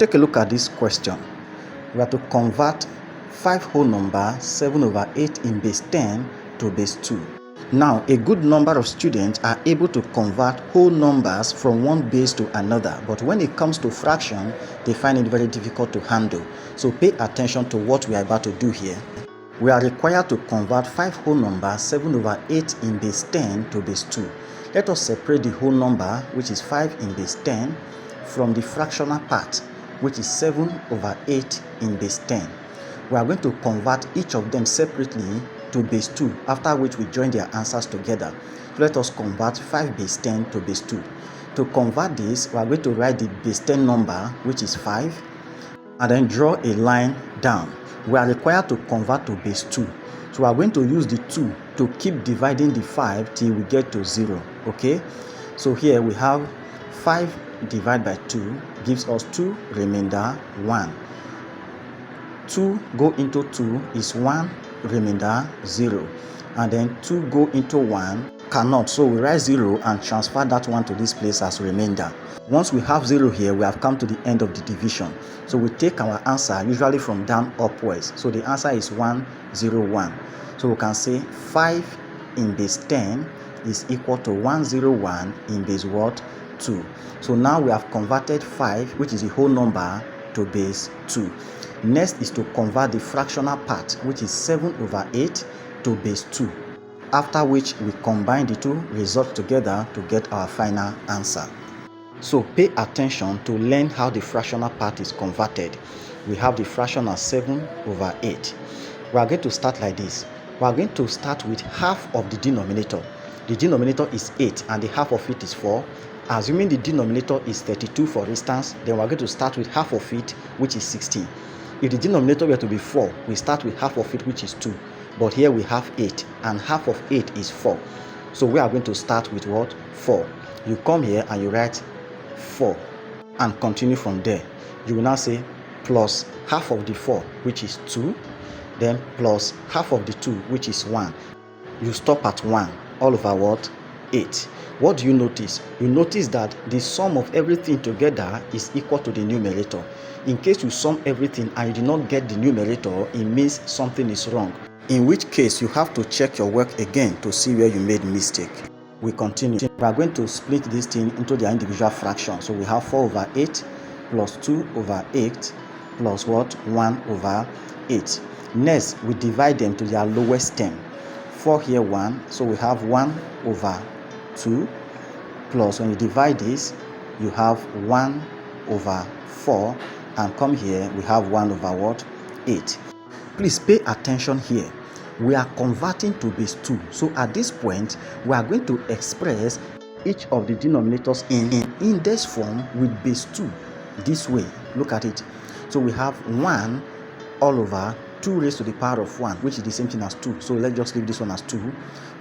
take a look at this question. We have to convert 5 whole number 7/8 in base 10 to base 2. Now, a good number of students are able to convert whole numbers from one base to another, but when it comes to fraction, they find it very difficult to handle. So pay attention to what we are about to do here. We are required to convert 5 whole number 7/8 in base 10 to base 2. Let us separate the whole number, which is 5 in base 10, from the fractional part, which is 7/8 in base 10. We are going to convert each of them separately to base 2, after which we join their answers together. So let us convert 5 base 10 to base 2. To convert this, we are going to write the base 10 number, which is 5, and then draw a line down. We are required to convert to base 2. So we are going to use the 2 to keep dividing the 5 till we get to 0. Okay? So here we have 5 divided by 2 gives us 2, remainder 1. 2 go into 2 is 1, remainder 0. And then 2 go into 1 cannot, so we write 0 and transfer that one to this place as remainder. Once we have 0 here, we have come to the end of the division. So we take our answer usually from down upwards. So the answer is 101. So we can say 5 in base 10 is equal to 101 in base what? 2. So now we have converted 5, which is the whole number, to base 2. Next is to convert the fractional part, which is 7/8, to base 2. After which we combine the two results together to get our final answer. So pay attention to learn how the fractional part is converted. We have the fraction as 7/8. We are going to start like this. We are going to start with half of the denominator. The denominator is 8 and the half of it is 4. Assuming the denominator is 32, for instance, then we are going to start with half of it, which is 16. If the denominator were to be 4, we start with half of it, which is 2. But here we have 8, and half of 8 is 4. So we are going to start with what? 4. You come here and you write 4 and continue from there. You will now say plus half of the 4, which is 2, then plus half of the 2, which is 1. You stop at 1, all over what? 8. What do you notice? You notice that the sum of everything together is equal to the numerator. In case you sum everything and you did not get the numerator, it means something is wrong, in which case you have to check your work again to see where you made mistake. We continue. We are going to split this thing into their individual fractions. So we have 4/8 plus 2/8 plus what? 1/8. Next, we divide them to their lowest term. 4 here 1, so we have 1/2 plus, when you divide this, you have 1/4, and come here, we have 1/8. Please pay attention here. We are converting to base 2. So at this point, we are going to express each of the denominators in index form with base 2. This way, look at it. So we have 1 all over 2 raised to the power of 1, which is the same thing as 2. So let's just leave this one as 2,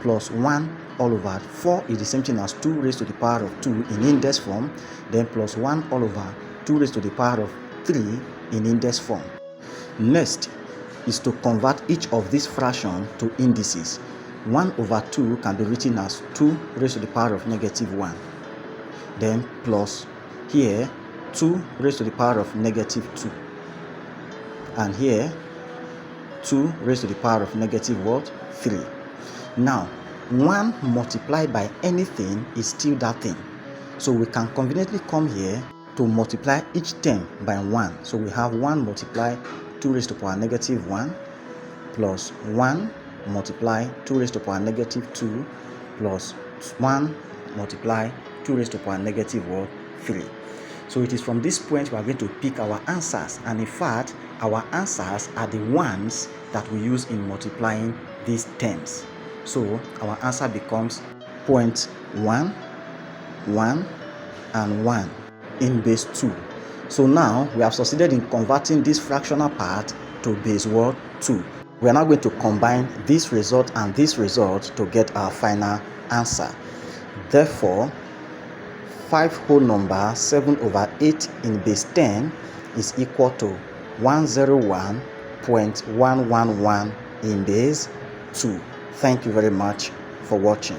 plus 1 all over 4 is the same thing as 2 raised to the power of 2 in index form, then plus 1 all over 2 raised to the power of 3 in index form. Next is to convert each of these fractions to indices. 1/2 can be written as 2 raised to the power of -1. Then plus here 2 raised to the power of -2. And here 2 raised to the power of -3. Now 1 multiplied by anything is still that thing. So we can conveniently come here to multiply each term by 1. So we have 1 multiply 2 raised to the power -1 plus 1 multiply 2 raised to the power -2 plus 1 multiply 2 raised to the power -3. So it is from this point we are going to pick our answers, and in fact our answers are the ones that we use in multiplying these terms. So our answer becomes 0.1, 1 and 1 in base 2. So now we have succeeded in converting this fractional part to base 2. We are now going to combine this result and this result to get our final answer. Therefore, 5 whole number 7/8 in base 10 is equal to 101.111 in base 2. Thank you very much for watching.